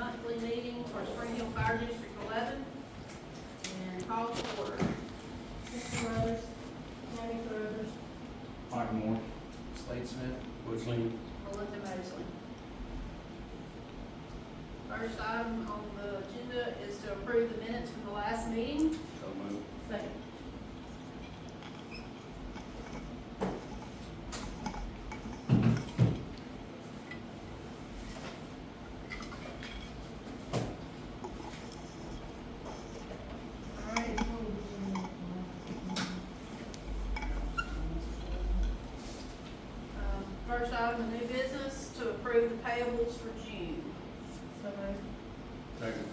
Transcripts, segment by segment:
monthly meeting for Springhill Fire District 11, and call to order. Mr. Rose, Tammy Carruthers. Mike Moore. Slade Smith. Butch Lee. Melinda Mosley. First item on the agenda is to approve the minutes from the last meeting. So moved. Second. All right. First item of new business, to approve the payables for June. So moved. Second.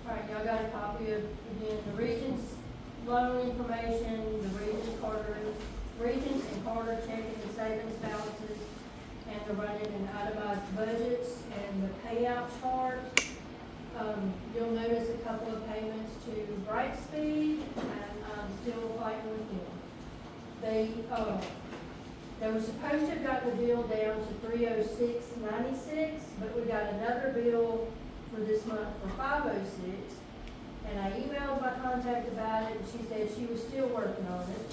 All right, y'all got a copy of, again, the Regents loan information, the Regents and Carter checking and savings balances, and the running and itemized budgets, and the payout chart. You'll notice a couple of payments to Brightspeed, and I'm still fighting with them. They were supposed to have gotten the bill down to $306.96, but we got another bill for this month for $506. And I emailed my contact about it, and she said she was still working on it.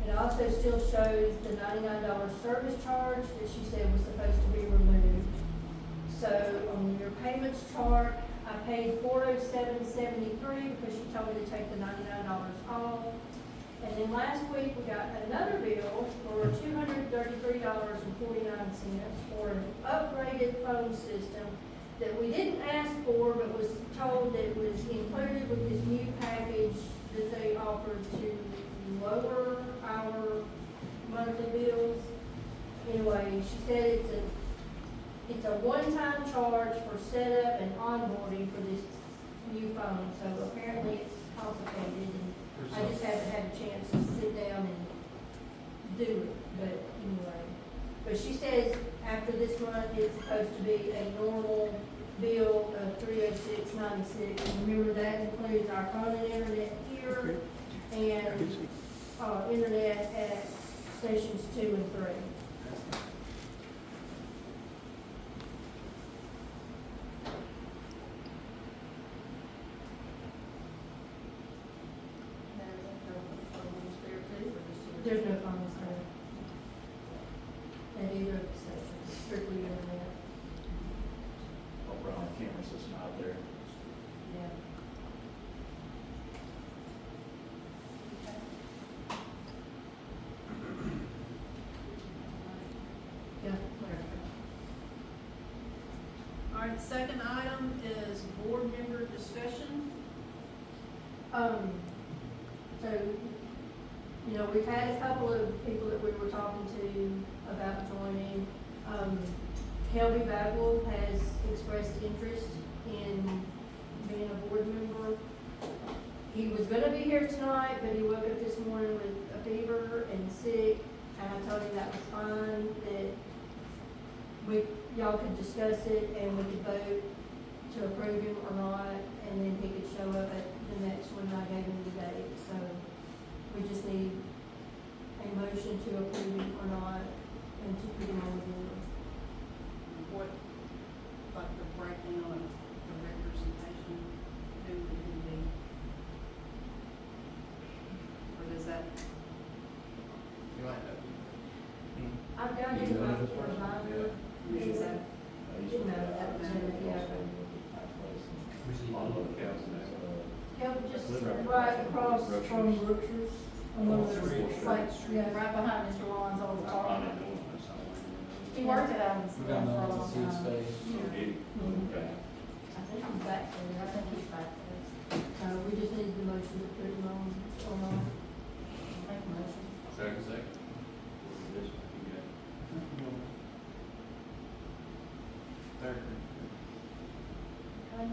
It also still shows the $99 service charge that she said was supposed to be removed. So on your payments chart, I paid $407.73 because she told me to take the $99 off. And then last week, we got another bill for $233.49 for an upgraded phone system that we didn't ask for, but was told that it was included with this new package that they offered to lower our monthly bills. Anyway, she said it's a one-time charge for setup and onboarding for this new phone, so apparently it's complicated, and I just haven't had a chance to sit down and do it, but anyway. But she says after this month, it's supposed to be a normal bill of $306.96. And remember, that includes our phone and internet here, and, internet at stations 2 and 3. There's no phones there at either of the stations, strictly internet. Oh, Brown camera system out there. Yeah. Yeah. All right, the second item is board member discussion. So, you know, we've had a couple of people that we were talking to about joining. Kelby Bagwell has expressed interest in being a board member. He was gonna be here tonight, but he woke up this morning with a fever and sick, and I told him that was fine, that y'all could discuss it and we could vote to approve him or not, and then he could show up at the next one. I gave him the date, so we just need a motion to approve him or not, and to put him on the board. What, like the breakdown of the representation, who would he be? Or does that? You might know. I've got You his know this person? reminder. Yeah. Is that, you know, that was in the, On the council now. Help just right across from Brookshire's. On one of those, it's like, yeah, Right behind Mr. Lon's old I'm car. not doing that somewhere. He worked it out in We got for a none to long see his time. face. So he, okay. I think he's back there. I think he's back there. We just need the motion to put him on, Make a motion. Second. This, you got it. Third. Okay.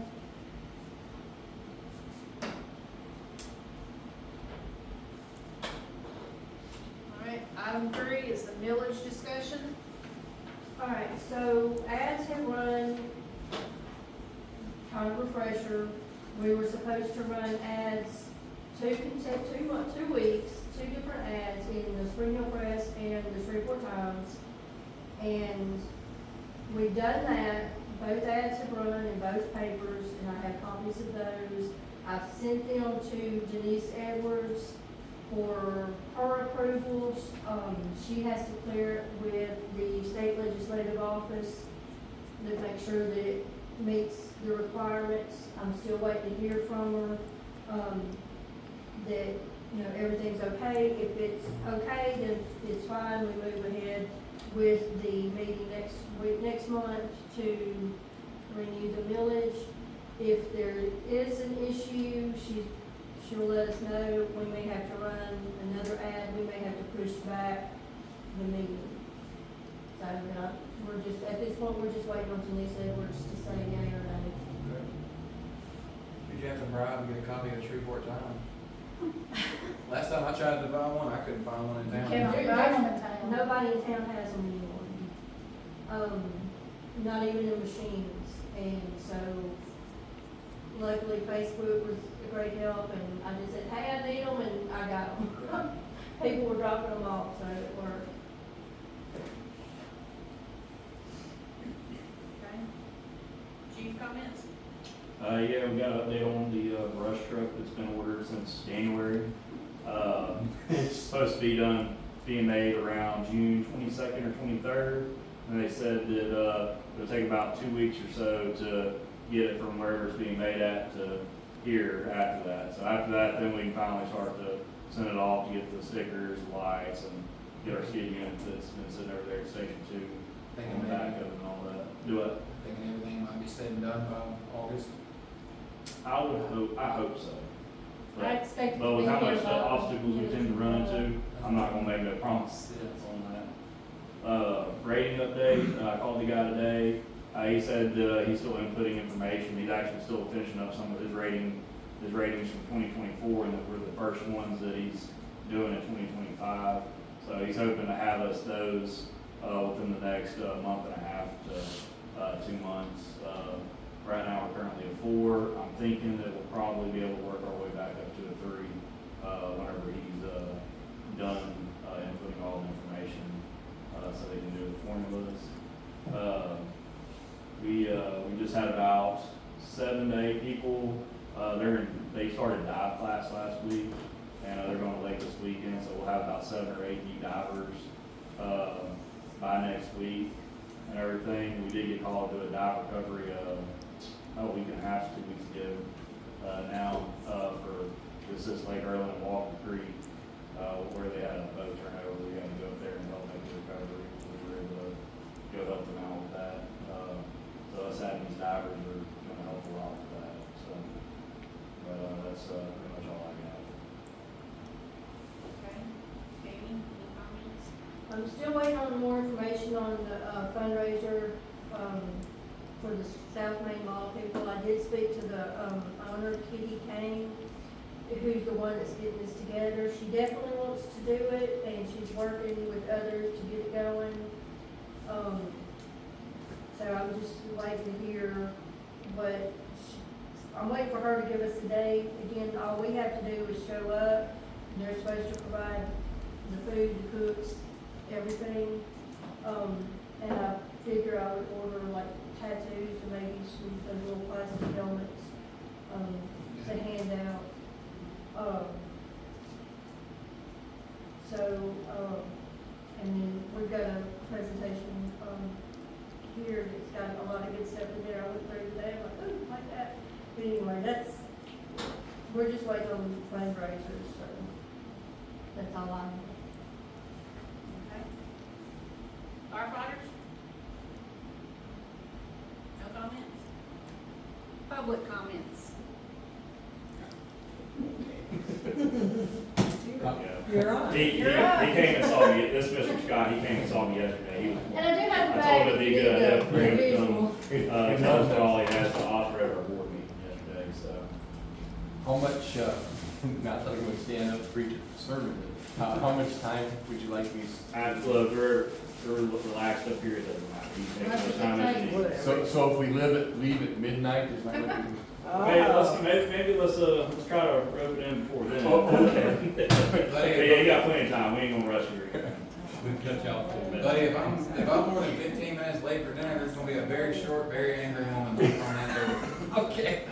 All right, item 3 is the millage discussion. All right, so ads have run, kind of refresher, we were supposed to run ads 2 weeks, 2 different ads in the Springhill Press and the Shreveport Times. And we've done that, both ads have run in both papers, and I have copies of those. I've sent them to Denise Edwards for her approvals. She has to clear it with the state legislative office to make sure that it meets the requirements. I'm still waiting to hear from her, that, you know, everything's okay. If it's okay, then it's fine, we move ahead with the meeting next month to renew the millage. If there is an issue, she'll let us know. We may have to run another ad, we may have to push back the meeting. So, we're just, at this point, we're just waiting on Denise Edwards to say yea or nay. Did you have to bribe to get a copy of the Shreveport Times? Last time I tried to buy one, I couldn't find one in town. Cannot buy them in town. Nobody in town has them anymore. Not even the machines, and so luckily Facebook was a great help, and I just said, hey, I need them, and I got them. People were dropping them off, so it worked. Okay. Chief comments? Yeah, we got an update on the brush truck that's been ordered since January. It's supposed to be being made around June 22nd or 23rd. And they said that it'll take about 2 weeks or so to get it from wherever it's being made at to here after that. So after that, then we can finally start to send it off to get the stickers, lights, and get our skid unit that's been sitting over there at Station 2 on the back of it and all that. Do it. Thinking everything might be said and done by August. I hope so. I expect it But to with be how here much by- obstacles we tend to run into, I'm not gonna make no promises on that. Rating update, I called the guy today, he said, he's still inputting information, he's actually still finishing up some of his ratings from 2024, and that we're the first ones that he's doing in 2025. So he's hoping to have us those, within the next, month and a half to, 2 months. Right now, we're currently at 4. I'm thinking that we'll probably be able to work our way back up to a 3, whenever he's, done, inputting all the information, so they can do the formulas. We just had about 7 to 8 people, they started dive class last week, and they're going to lake this weekend, so we'll have about 7 or 8 new divers, by next week and everything. We did get called to a dive recovery, a week and a half, 2 weeks ago, now, for this Lake Erlen and Walker Creek, where they had a boat turnover. We had to go up there and help make the recovery. We were able to go help them out with that. So us having these divers are gonna help a lot with that, so. But, that's, pretty much all I got. Okay. Jamie, any comments? I'm still waiting on more information on the fundraiser, for the South Main Mall people. I did speak to the, owner, Kitty Kane, who's the one that's getting this together. She definitely wants to do it, and she's working with others to get it going. So I'm just waiting to hear, but I'm waiting for her to give us a date. Again, all we have to do is show up, and they're supposed to provide the food, the cooks, everything. And I figure I would order like tattoos or maybe some those little plastic helmets, to hand out. And then we've got a presentation, here that's got a lot of good stuff in there. I went through today, I'm like, ooh, like that. But anyway, we're just waiting on fundraisers, so that's all I know. Okay. Firefighters? No comments? Public comments? You're on. He came and saw me, this Mr. Scott, he came and saw me yesterday. He was. And I do have a I bag. told him it'd be good, Yeah, for him to visual. come, tell us what all he has to offer at our board meeting yesterday, so. How much, not that I'm gonna stand up and preach a sermon, but how much time would you like me Look, we're relaxed up here, it doesn't matter. You can take as much time as you need. so if we leave at midnight, is that what we? Maybe let's try to rope it in before then. Oh, okay. Yeah, you got plenty of time, we ain't gonna rush you. Cut you out for a minute. Buddy, if I'm more than 15 minutes late for dinner, there's gonna gonna be a very short, very angry woman on that day. Okay.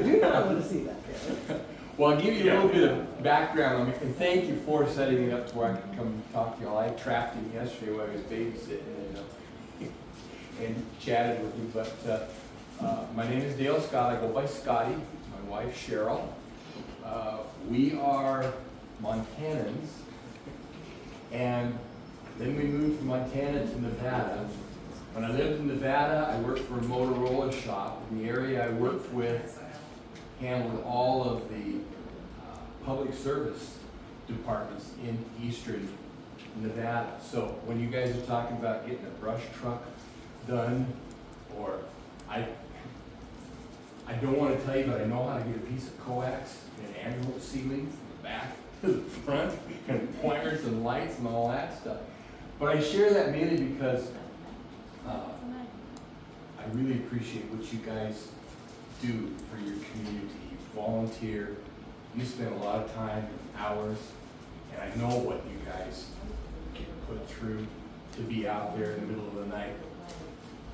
You're not going to see that, Kevin. Well, I'll give you a little bit of background on me, and thank you for setting it up to where I could come talk to y'all. I trapped him yesterday while I was babysitting and chatted with him, but my name is Dale Scott. I go by Scotty. My wife Cheryl. We are Montanans, and then we moved from Montana to Nevada. When I lived in Nevada, I worked for a Motorola shop. In the area I worked with handled all of the public service departments in eastern Nevada. So when you guys are talking about getting a brush truck done, or I don't want to tell you, but I know how to get a piece of coax and an annual ceiling from the back to the front, and pointers and lights and all that stuff. But I share that mainly because I really appreciate what you guys do for your community. You volunteer, you spend a lot of time, hours, and I know what you guys get put through to be out there in the middle of the night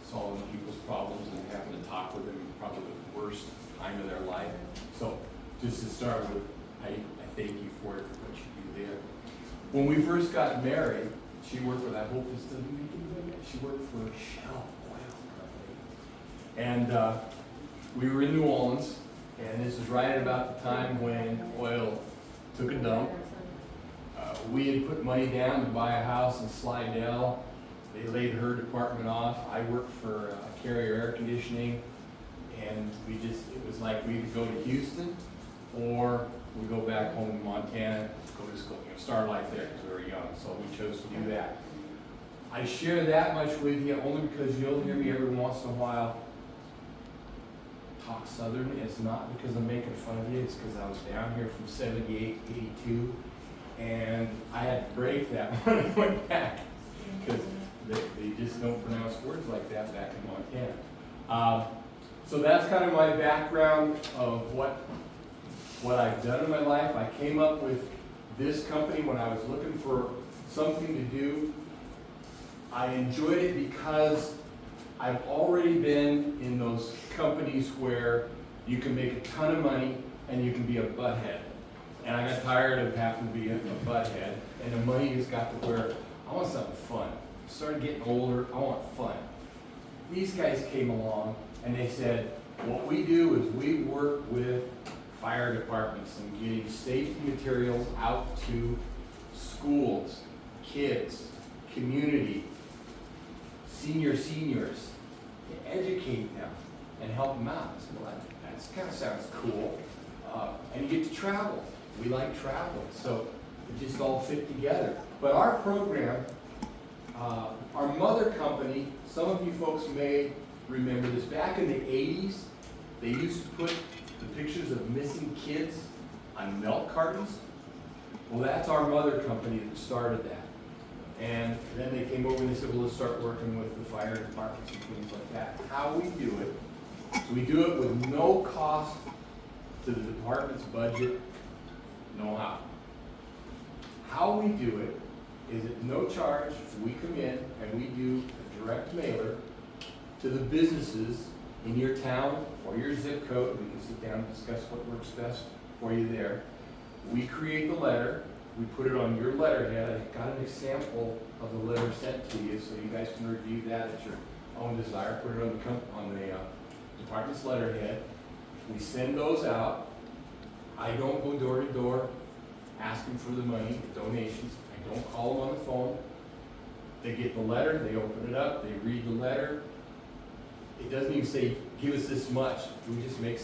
solving people's problems and having to talk with them probably the worst time of their life. So just to start with, I thank you for what you do there. When we first got married, she worked with, I hope this doesn't make anybody, she worked for Shell Oil Company. And we were in New Orleans, and this is right at about the time when oil took a dump. We had put money down to buy a house in Slidell. They laid her department off. I worked for Carrier Air Conditioning, and it was like we could go to Houston, or we go back home to Montana, go to school, start life there because we were young, so we chose to do that. I share that much with you only because you'll hear me every once in a while talk Southern. It's not because I'm making fun of you, it's because I was down here from 78, 82, and I had to break that when I went back, because they just don't pronounce words like that back in Montana. So that's kind of my background of what I've done in my life. I came up with this company when I was looking for something to do. I enjoyed it because I've already been in those companies where you can make a ton of money and you can be a butthead. And I got tired of having to be a butthead, and the money has got to where I want something fun. I started getting older, I want fun. These guys came along and they said, what we do is we work with fire departments and getting safety materials out to schools, kids, community, seniors, to educate them and help them out. I said, well, that kind of sounds cool. And you get to travel. We like traveling, so it just all fit together. But our program, our mother company, some of you folks may remember this, back in the 80s, they used to put the pictures of missing kids on milk cartons. Well, that's our mother company that started that. And then they came over and they said, well, let's start working with the fire departments and things like that. How we do it, so we do it with no cost to the department's budget, no how. How we do it is at no charge. We come in and we do a direct mailer to the businesses in your town or your zip code. We can sit down and discuss what works best for you there. We create the letter. We put it on your letterhead. I got an example of the letter sent to you, so you guys can review that at your own desire. Put it on the department's letterhead. We send those out. I don't go door to door asking for the money, the donations. I don't call them on the phone. They get the letter, they open it up, they read the letter. It doesn't even say, give us this much. We just make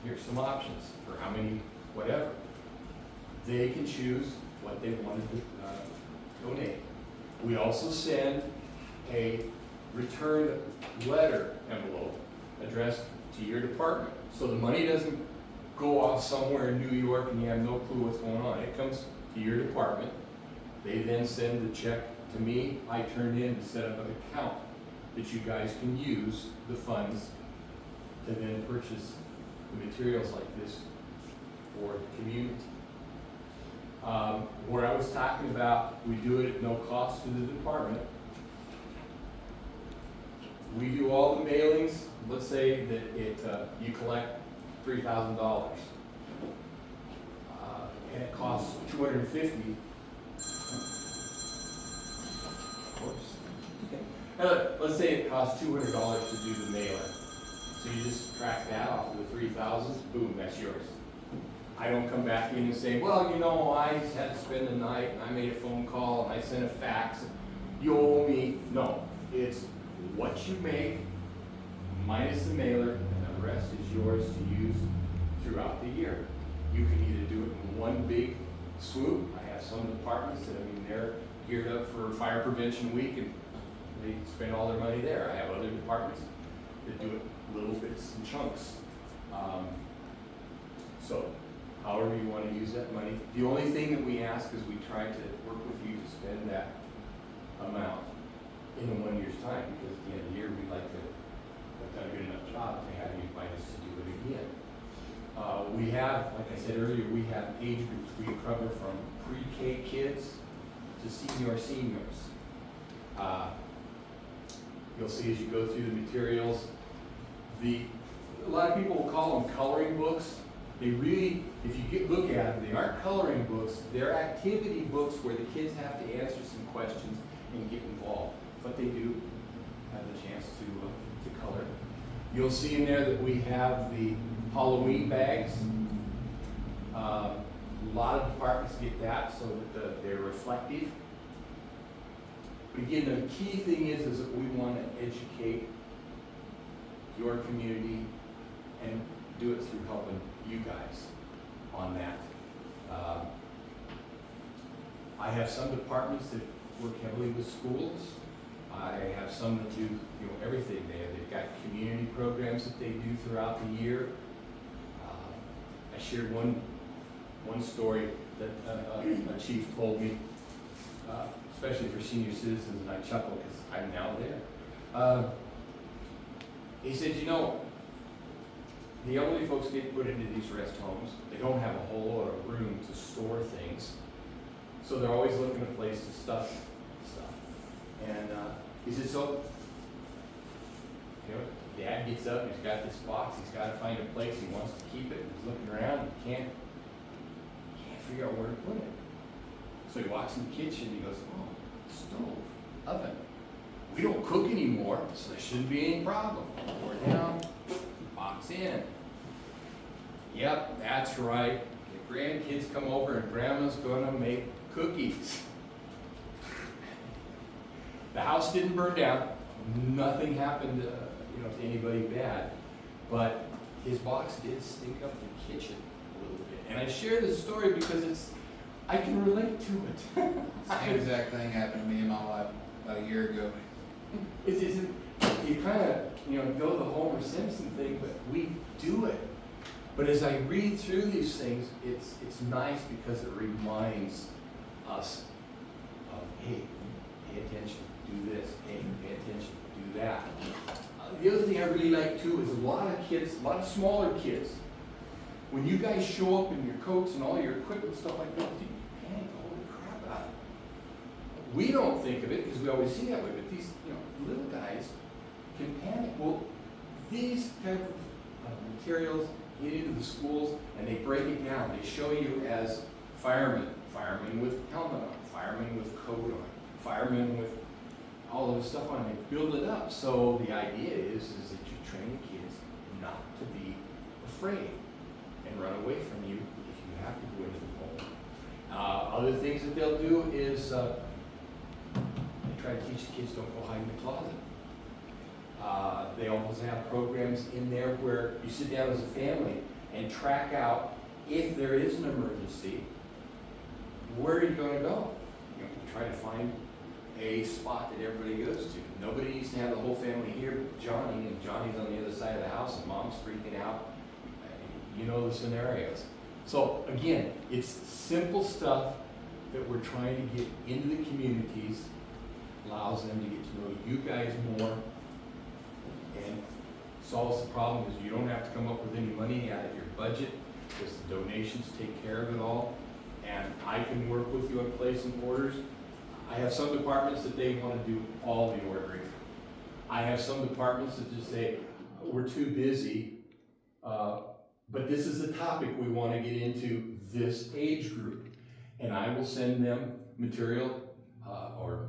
here's some options for how many, whatever. They can choose what they want to donate. We also send a return letter envelope addressed to your department. So the money doesn't go off somewhere in New York and you have no clue what's going on. It comes to your department. They then send the check to me. I turn in to set up an account that you guys can use the funds to then purchase the materials like this for the community. Where I was talking about, we do it at no cost to the department. we do all the mailings, let's say that you collect $3,000. And it costs $250. Of course. Let's say it costs $200 to do the mailer. So you just track that off of the 3,000, boom, that's yours. I don't come back in and say, well, you know, I just had to spend the night, and I made a phone call, and I sent a fax, you owe me. No, it's what you make minus the mailer, and the rest is yours to use throughout the year. You can either do it in one big swoop. I have some departments that, they're geared up for Fire Prevention Week, and they spend all their money there. I have other departments that do it little bits and chunks. So, however you want to use that money. The only thing that we ask is we try to work with you to spend that amount in 1 year's time, because at the end of the year, we'd like to have done a good enough job to have you invite us to do it again. We have, like I said earlier, we have age groups. We cover from pre-K kids to seniors. You'll see as you go through the materials, a lot of people will call them coloring books. They really, if you look at them, they aren't coloring books. They're activity books where the kids have to answer some questions and get involved. But they do have the chance to color. You'll see in there that we have the Halloween bags. A lot of departments get that so that they're reflective. But again, the key thing is that we want to educate your community and do it through helping you guys on that. I have some departments that work heavily with schools. I have some that do everything. They've got community programs that they do throughout the year. I shared one story that a chief told me, especially for senior citizens, and I chuckle because I'm now there. He said, the elderly folks get put into these rest homes. They don't have a whole lot of room to store things, so they're always looking for a place to stuff stuff. And he said, so, Dad gets up, he's got this box, he's got to find a place, he wants to keep it, he's looking around, he can't figure out where to put it. So he walks in the kitchen, he goes, oh, stove, oven. We don't cook anymore, so there shouldn't be any problem. Pour it down, box in. Yep, that's right. The grandkids come over and Grandma's gonna make cookies. The house didn't burn down. Nothing happened, to anybody bad. But his box did stink up the kitchen a little bit. And I share this story because I can relate to it. Same exact thing happened to me in my life about a year ago. You kind of, go the Homer Simpson thing, but we do it. But as I read through these things, it's nice because it reminds us of, hey, pay attention, do this, hey, pay attention, do that. The other thing I really like too is a lot of smaller kids. When you guys show up in your coats and all your equipment, stuff like that, you panic the holy crap out. We don't think of it because we always see that way, but these little guys can panic. Well, these type of materials get into the schools and they break it down. They show you as firemen with helmet on, firemen with coat on, firemen with all of the stuff on. They build it up. So the idea is that you train the kids not to be afraid and run away from you if you have to go into the home. Other things that they'll do is they try to teach the kids don't go hide in the closet. They almost have programs in there where you sit down as a family and track out if there is an emergency, where are you going to go? Try to find a spot that everybody goes to. Nobody needs to have the whole family here but Johnny, and Johnny's on the other side of the house and Mom's freaking out. You know the scenarios. So again, it's simple stuff that we're trying to get into the communities, allows them to get to know you guys more, and solves the problem because you don't have to come up with any money out of your budget because the donations take care of it all. And I can work with you on placing orders. I have some departments that they want to do all the ordering. I have some departments that just say, we're too busy, but this is a topic we wanna get into this age group. And I will send them material, or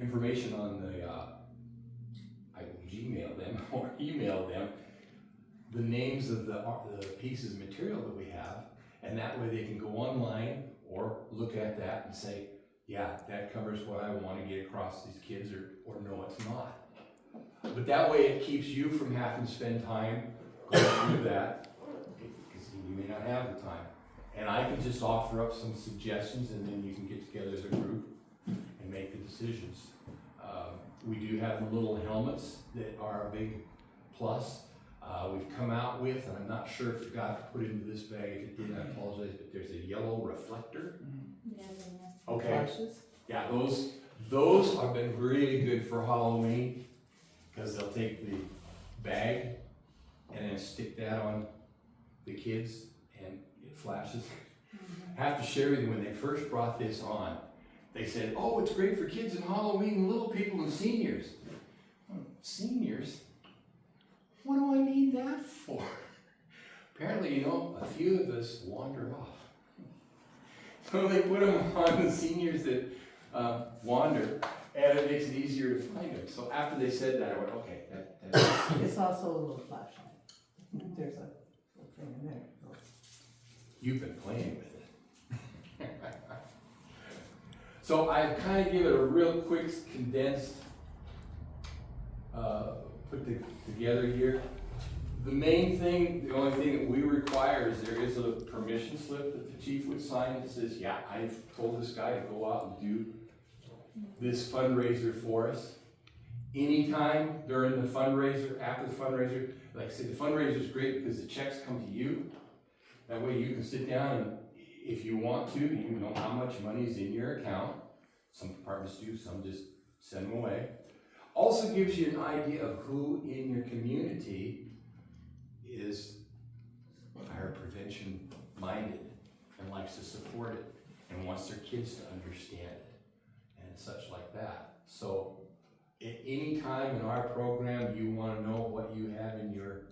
information on the, I will Gmail them or email them the names of the pieces of material that we have, and that way they can go online or look at that and say, yeah, that covers what I wanna get across to these kids, or no, it's not. But that way it keeps you from having to spend time going through that, because you may not have the time. And I can just offer up some suggestions, and then you can get together as a group and make the decisions. We do have the little helmets that are a big plus. We've come out with, and I'm not sure if it got put into this bag. If it did, I apologize, but there's a yellow reflector. Okay. Flashes? Yeah, those have been really good for Halloween, because they'll take the bag and then stick that on the kids and it flashes. I have to share with you, when they first brought this on, they said, oh, it's great for kids and Halloween, little people and seniors. Seniors? What do I need that for? Apparently, a few of us wander off. So they put them on the seniors that wander, and it makes it easier to find them. So after they said that, I went, okay, that's It's also a little flashlight. There's a little thing in there. You've been playing with it. So I've kind of given it a real quick, condensed, together here. The main thing, the only thing that we require is there is a permission slip that the chief would sign that says, yeah, I've told this guy to go out and do this fundraiser for us. Anytime during the fundraiser, after the fundraiser, like I said, the fundraiser is great because the checks come to you. That way you can sit down and if you want to, you know how much money is in your account. Some departments do, some just send them away. Also gives you an idea of who in your community is fire prevention minded and likes to support it and wants their kids to understand it and such like that. So at any time in our program you want to know what you have in your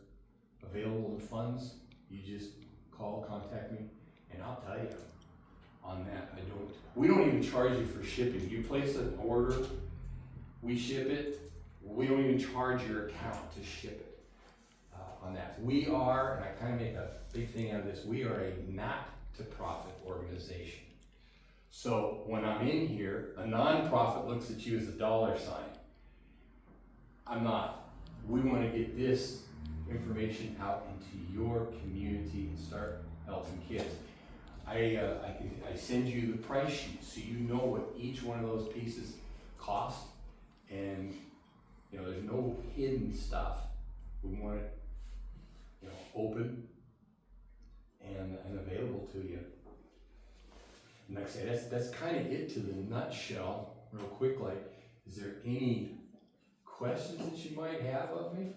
available funds, you just call, contact me, and I'll tell you on that. We don't even charge you for shipping. You place an order, we ship it. We don't even charge your account to ship it on that. We are, and I kind of make a big thing out of this, we are a not-to-profit organization. So when I'm in here, a non-profit looks at you as a dollar sign. I'm not. We want to get this information out into your community and start helping kids. I send you the price sheet so you know what each one of those pieces cost, and there's no hidden stuff. We want it open and available to you. And like I say, that's kind of it to the nutshell, real quick. Like, is there any questions that you might have of me?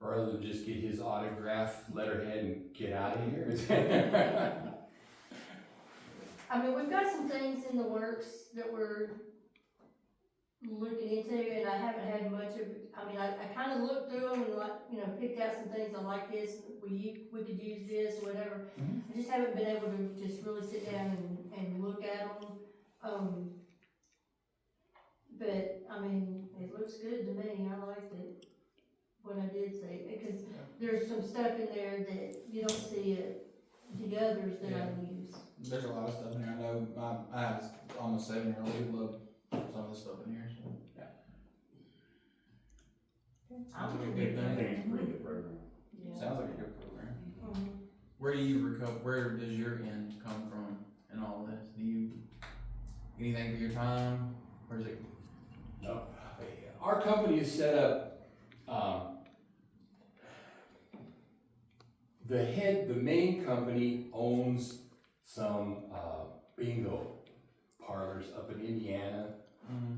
Or other than just get his autograph letterhead and get out of here? I mean, we've got some things in the works that we're looking into, and I haven't had much of, I kind of looked through them and picked out some things I like this, we could use this or whatever. I just haven't been able to just really sit down and look at them. But, it looks good to me, I liked it, what I did see, because there's some stuff in there that you don't see the others that I use. There's a lot of stuff in here. I know I have almost 7-year-old who love some of the stuff in here. So. Yeah. Sounds like a good I thing. think it's a pretty good program. Yeah. Sounds like a good program. Mhm. Where does your end come from in all of this? Do you anything for your time? Or is it? No. Our company is set up, the main company owns some bingo parlors up in Indiana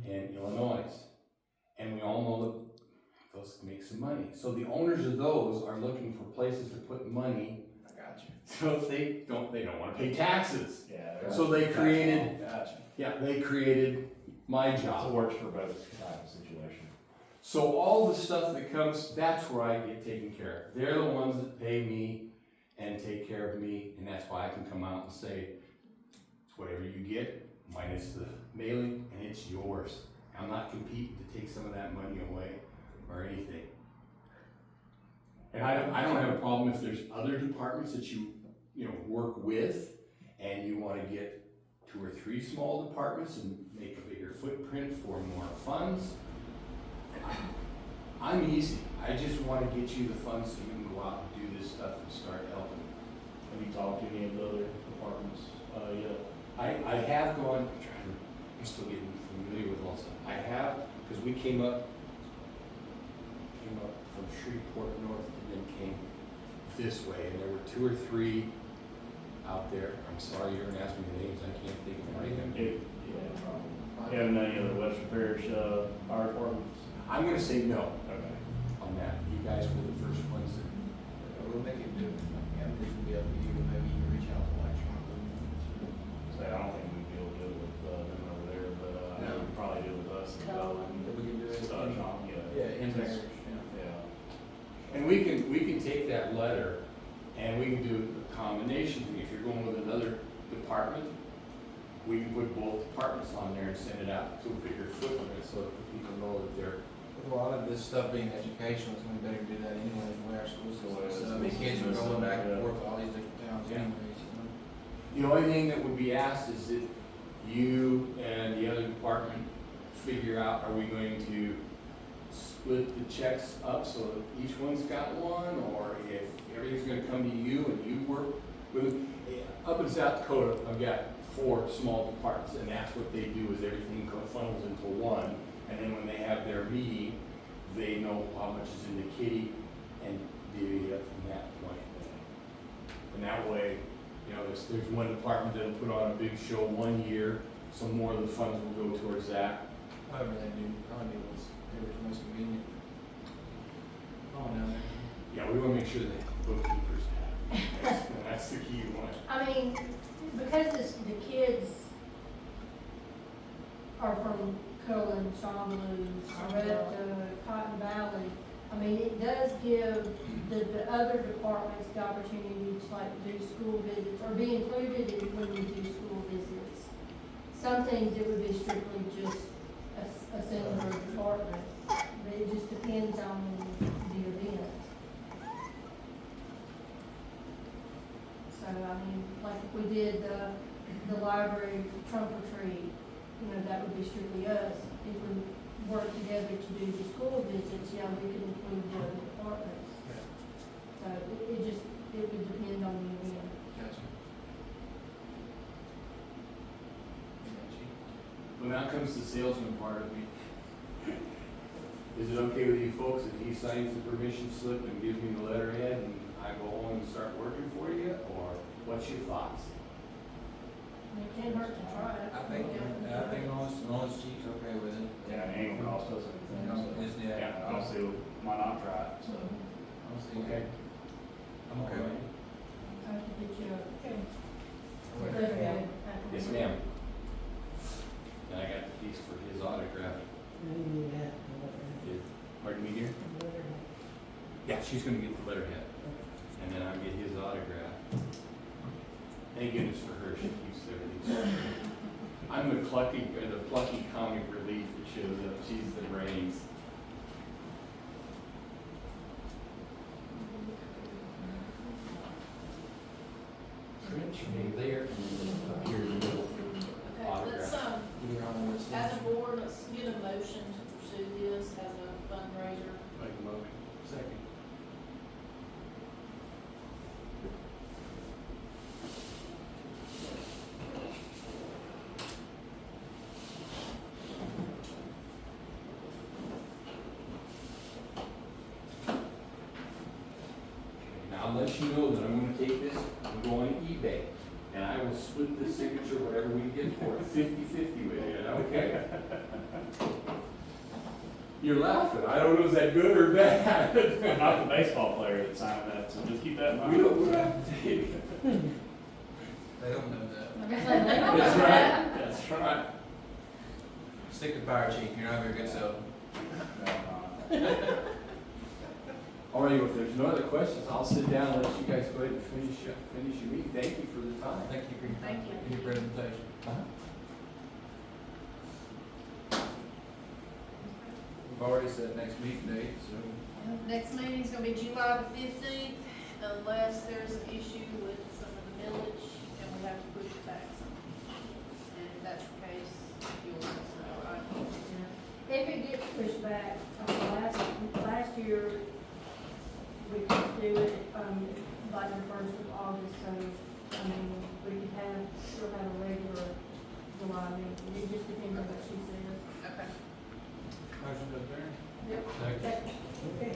and Illinois. And we all know that those make some money. So the owners of those are looking for places to put money. I got you. So they don't want to pay taxes. Yeah. So they created, Gotcha. they created my So it job. works for both type of situation. So all the stuff that comes, that's where I get taken care of. They're the ones that pay me and take care of me, and that's why I can come out and say, it's whatever you get, minus the mailing, and it's yours. I'm not competing to take some of that money away or anything. And I don't have a problem if there's other departments that you work with, and you wanna get 2 or 3 small departments and make a bigger footprint for more funds. I'm easy. I just wanna get you the funds so you can go out and do this stuff and start helping. Have you talked to any of the other departments, yet? I have gone, I'm still getting familiar with all stuff. I have, because we came up from Shreveport North and then came this way, and there were 2 or 3 out there. I'm sorry, you're gonna ask me the names, I can't think of them right now. You haven't done any other Western Parish, fire departments? I'm gonna say no Okay. on that. You guys were the first ones that, We'll make it do, yeah, this will be up to you, maybe you can reach out to like Sean. Say, I don't think we'd be able to do it with, them over there, but, I know we'd probably do it with us and go and If we can do it. touch on, Yeah, in parish, yeah. Yeah. and we can take that letter and we can do a combination thing. If you're going with another department, we can put both departments on there and send it out to a bigger footprint so that people know that they're. With a lot of this stuff being educational, it's gonna be better to do that anyway, the way our school system is set up. The kids are going back and forth to all these different towns anyways, you know? The only thing that would be asked is that you and the other department figure out, are we going to split the checks up so that each one's got one, or if everything's gonna come to you and you work with, up in South Dakota, I've got 4 small departments, and that's what they do, is everything funnels into one, and then when they have their meeting, they know how much is in the kitty and divvy it up from that point. And that way, there's one department that'll put on a big show one year, so more of the funds will go towards that. However they do, probably what's most convenient. Oh, no. Yeah, we wanna make sure that bookkeepers have, that's the key one. I mean, because the kids are from Cullen, Shawmut, Sarepta, Cotton Valley, I mean, it does give the other departments the opportunity to like do school visits or be included in when we do school visits. Some things it would be strictly just a single department, but it just depends on the event. So, I mean, like if we did the library trunk or treat, that would be strictly us. If we work together to do the school visits, we could include the other departments. So it would depend on the event. Gotcha. When that comes to the salesman part of me, is it okay with you folks if he signs the permission slip and gives me the letterhead and I go home and start working for you, or what's your thoughts? It can't hurt to try it. I think as long as Chief's okay with it. Yeah, it ain't gonna cost us anything, No, so. it's, yeah. I don't see why not try it, so. I'll see. Okay. I'm okay with it. I have to get you a Okay. letterhead. Yes, ma'am. And I got the piece for his autograph. Pardon me here? Yeah, she's gonna get the letterhead, and then I'll get his autograph. Thank goodness for her, she keeps everything. I'm the plucky comic relief that shows up, she's the brains. Print your name there, and here's your little Okay, autograph. let's, Either on the list. as a board, let's get a motion to pursue this as a fundraiser. Make a motion. Second. Now, I'll let you know that I'm gonna take this and go on eBay, and I will split the signature, whatever we get for it, 50-50 with you, okay? You're laughing, I don't know, is that good or bad? I'm not the baseball player that signed that, so just keep that in mind. We don't have to take it. They don't know that. I guess I think That's right, that's right. Stick to fire chief, you're not very good self. Alrighty, well, if there's no other questions, I'll sit down and let you guys go ahead and finish your meeting. Thank you for the time. Thank you for your Thank time, you. and your presentation. We've already set next meeting date, so. Next meeting's gonna be July the 15th, unless there's an issue with some of the millage, and we have to push it back some. And if that's the case, you'll let us know, right? If it gets pushed back, last year, we could do it, like the 1st of August, so, we could still have a regular July meeting. It just depends on what she says. Okay. Motion to adjourn? Yep. Second. Okay.